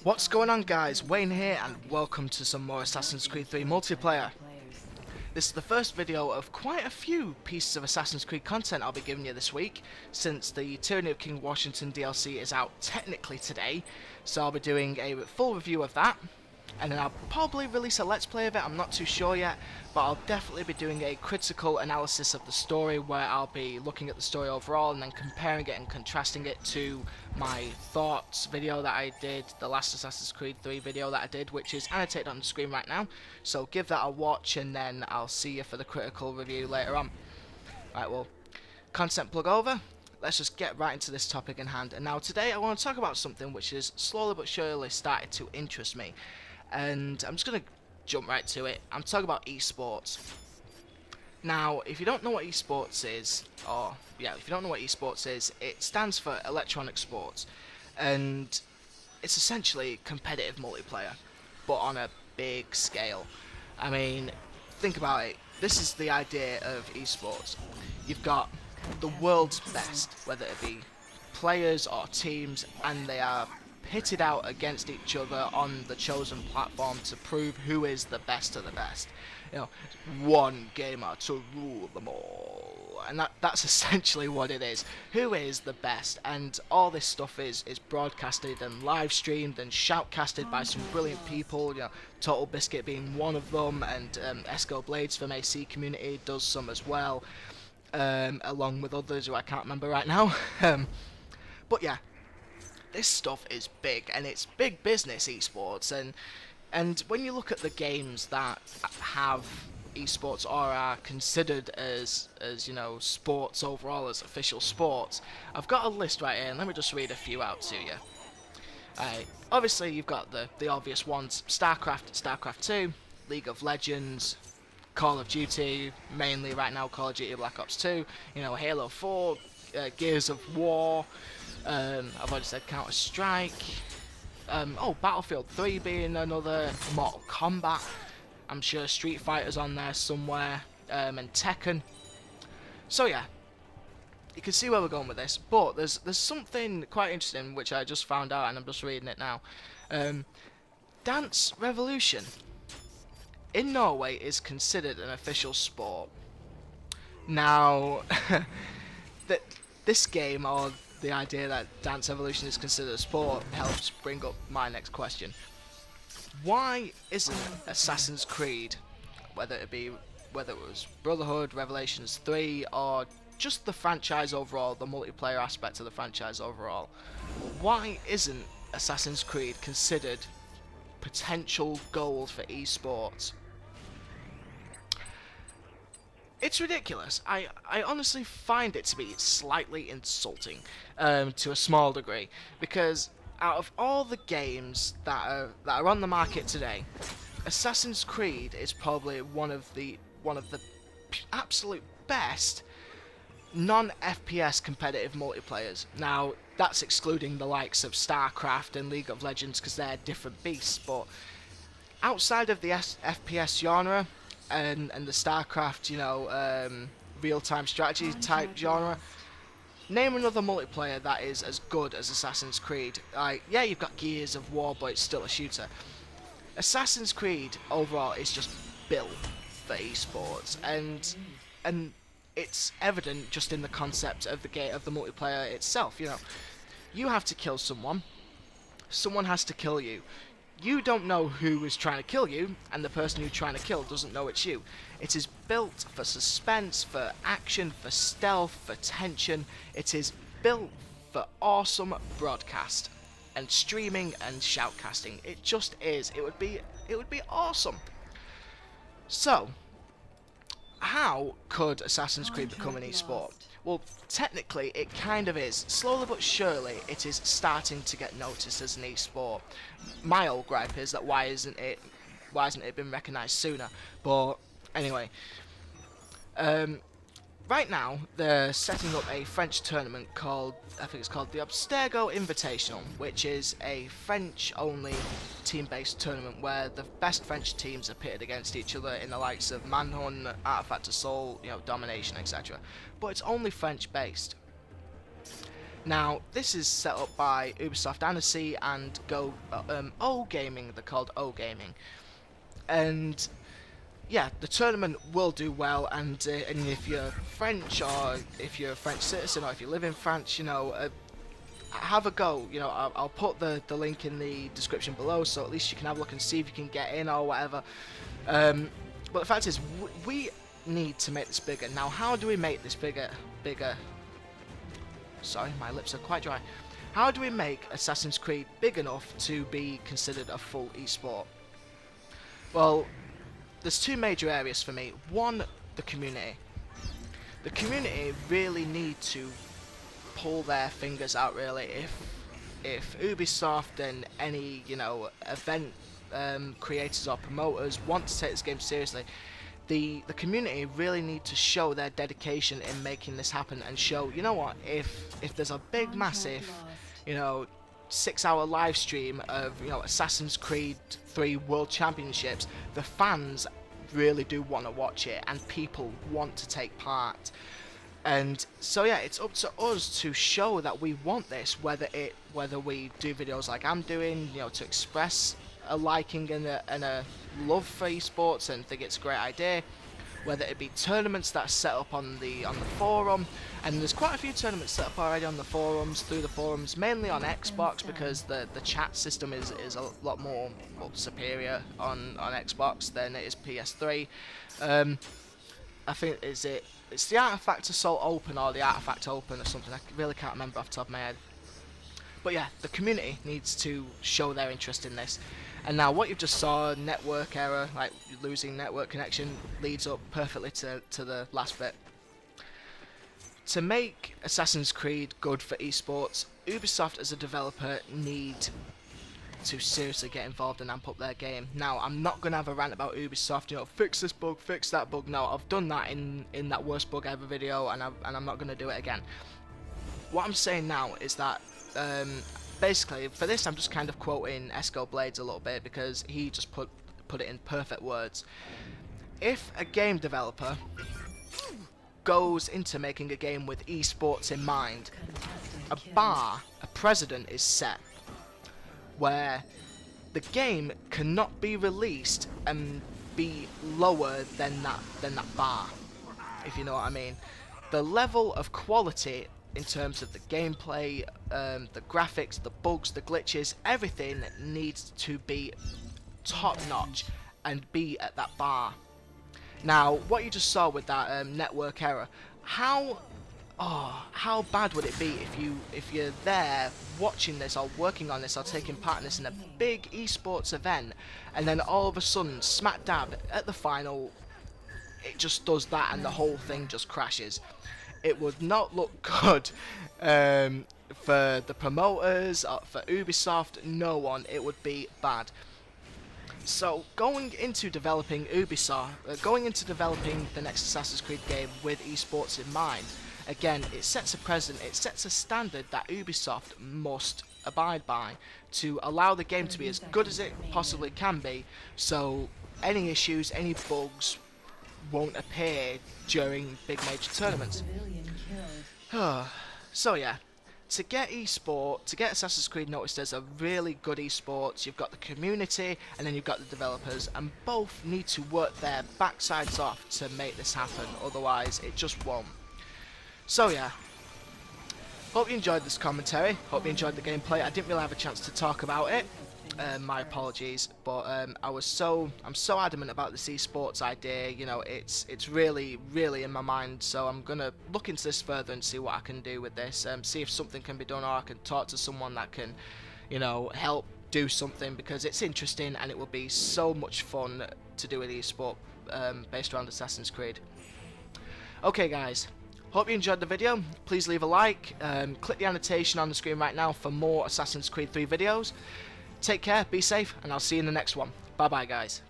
What's going on, guys? Wayne here and welcome to some more Assassin's Creed 3 multiplayer. This is the first video of quite a few pieces of Assassin's Creed content I'll be giving you this week, since the Tyranny of King Washington DLC is out technically today, so I'll be doing a full review of that, and then I'll probably release a Let's Play of it. I'm not too sure yet, but I'll definitely be doing a critical analysis of the story where I'll be looking at the story overall and then comparing it and contrasting it to my thoughts video that I did, the last Assassin's Creed 3 video that I did, which is annotated on the screen right now, so give that a watch and then I'll see you for the critical review later on. Right, well, content plug over. Let's just get right into this topic in hand. And now today I want to talk about something which is slowly but surely started to interest me. And I'm just going to jump right to it. I'm talking about eSports. Now, if you don't know what eSports is, it stands for electronic sports. And it's essentially competitive multiplayer, but on a big scale. I mean, think about it. This is the idea of eSports. You've got the world's best, whether it be players or teams, and they are pitted out against each other on the chosen platform to prove who is the best of the best. You know, one gamer to rule them all, and that's essentially what it is. Who is the best? And all this stuff is broadcasted and live streamed and shoutcasted by some brilliant people. You know, Total Biscuit being one of them, and Esco Blades from AC Community does some as well, along with others who I can't remember right now. But yeah, this stuff is big, and it's big business, esports, and when you look at the games that have esports or are considered as you know, sports overall, as official sports, I've got a list right here, and let me just read a few out to you. Obviously you've got the obvious ones: StarCraft, StarCraft 2, League of Legends, Call of Duty, mainly right now Call of Duty Black Ops 2, you know, Halo 4, Gears of War, I've already said Counter-Strike, Battlefield 3 being another, Mortal Kombat, I'm sure Street Fighter's on there somewhere, and Tekken. So yeah, you can see where we're going with this, but there's something quite interesting which I just found out, and I'm just reading it now. Dance Revolution in Norway is considered an official sport. Now, this game, or the idea that Dance Evolution is considered a sport, helps bring up my next question. Why isn't Assassin's Creed, whether it was Brotherhood, Revelations 3, or just the franchise overall, the multiplayer aspect of the franchise overall, why isn't Assassin's Creed considered potential gold for esports? It's ridiculous. I honestly find it to be slightly insulting, to a small degree, because out of all the games that are on the market today, Assassin's Creed is probably one of the absolute best non-FPS competitive multiplayers. Now, that's excluding the likes of StarCraft and League of Legends, because they're different beasts, but outside of the FPS genre and the StarCraft, you know, real-time strategy type genre, name another multiplayer that is as good as Assassin's Creed. Yeah, you've got Gears of War, but it's still a shooter. Assassin's Creed overall is just built for esports, and it's evident just in the concept of the multiplayer itself. You know, you have to kill someone has to kill you. You don't know who is trying to kill you, and the person you're trying to kill doesn't know it's you. It is built for suspense, for action, for stealth, for tension. It is built for awesome broadcast and streaming and shoutcasting. It just is. It would be awesome. So, how could Assassin's Creed become an esport? Well, technically it kind of is. Slowly but surely it is starting to get noticed as an esport. My old gripe is that why hasn't it been recognised sooner? But anyway, right now they're setting up a French tournament called, I think it's called the Abstergo Invitational, which is a French-only team-based tournament where the best French teams are pitted against each other in the likes of Manhunt, Artifact Assault, you know, Domination, etc. But it's only French-based. Now, this is set up by Ubisoft Annecy and O Gaming. They're called O Gaming, and yeah, the tournament will do well. And if you're French, or if you're a French citizen, or if you live in France, you know, have a go. You know, I'll put the link in the description below, so at least you can have a look and see if you can get in or whatever. But the fact is, we need to make this bigger. Now, how do we make this bigger? Sorry, my lips are quite dry. How do we make Assassin's Creed big enough to be considered a full esport? Well, there's two major areas for me. One, the community. The community really need to pull their fingers out, really. If Ubisoft and any, you know, event creators or promoters want to take this game seriously, the community really need to show their dedication in making this happen, and show, you know what, if there's a big massive, you know, 6-hour live stream of, you know, Assassin's Creed 3 World Championships, the fans really do want to watch it and people want to take part. And so yeah, it's up to us to show that we want this, whether we do videos like I'm doing, you know, to express a liking and a love for esports and think it's a great idea, whether it be tournaments that are set up on the forum, and there's quite a few tournaments set up already on the forums, through the forums, mainly on Xbox, because the chat system is a lot more superior on Xbox than it is PS3. I think it's the Artifact Assault Open or the Artifact Open or something. I really can't remember off the top of my head. But yeah, the community needs to show their interest in this. And now what you've just saw, network error, like losing network connection, leads up perfectly to the last bit. To make Assassin's Creed good for esports, Ubisoft as a developer need to seriously get involved and amp up their game. Now, I'm not going to have a rant about Ubisoft, you know, fix this bug, fix that bug. No, I've done that in that worst bug ever video, and I'm not going to do it again. What I'm saying now is that basically, for this, I'm just kind of quoting Esco Blades a little bit, because he just put it in perfect words. If a game developer goes into making a game with esports in mind, a precedent is set where the game cannot be released and be lower than that bar, if you know what I mean. The level of quality in terms of the gameplay, the graphics, the bugs, the glitches, everything needs to be top notch and be at that bar. Now, what you just saw with that network error, how bad would it be if you're there watching this or working on this or taking part in this in a big esports event, and then all of a sudden, smack dab at the final, it just does that and the whole thing just crashes. It would not look good for the promoters, for Ubisoft, no one. It would be bad. So going into developing the next Assassin's Creed game with esports in mind, again, it sets a precedent, it sets a standard that Ubisoft must abide by to allow the game to be as good as it possibly can be, so any issues, any bugs won't appear during big major tournaments. So yeah, to get Assassin's Creed noticed as a really good esports, you've got the community and then you've got the developers, and both need to work their backsides off to make this happen, otherwise it just won't. So yeah, hope you enjoyed this commentary, hope you enjoyed the gameplay. I didn't really have a chance to talk about it, my apologies, but I'm so adamant about this esports idea. You know, it's really in my mind, so I'm gonna look into this further and see what I can do with this, see if something can be done, or I can talk to someone that can, you know, help do something, because it's interesting and it will be so much fun to do an esport based around Assassin's Creed. Okay guys, hope you enjoyed the video. Please leave a like, click the annotation on the screen right now for more Assassin's Creed 3 videos. Take care, be safe, and I'll see you in the next one. Bye bye guys.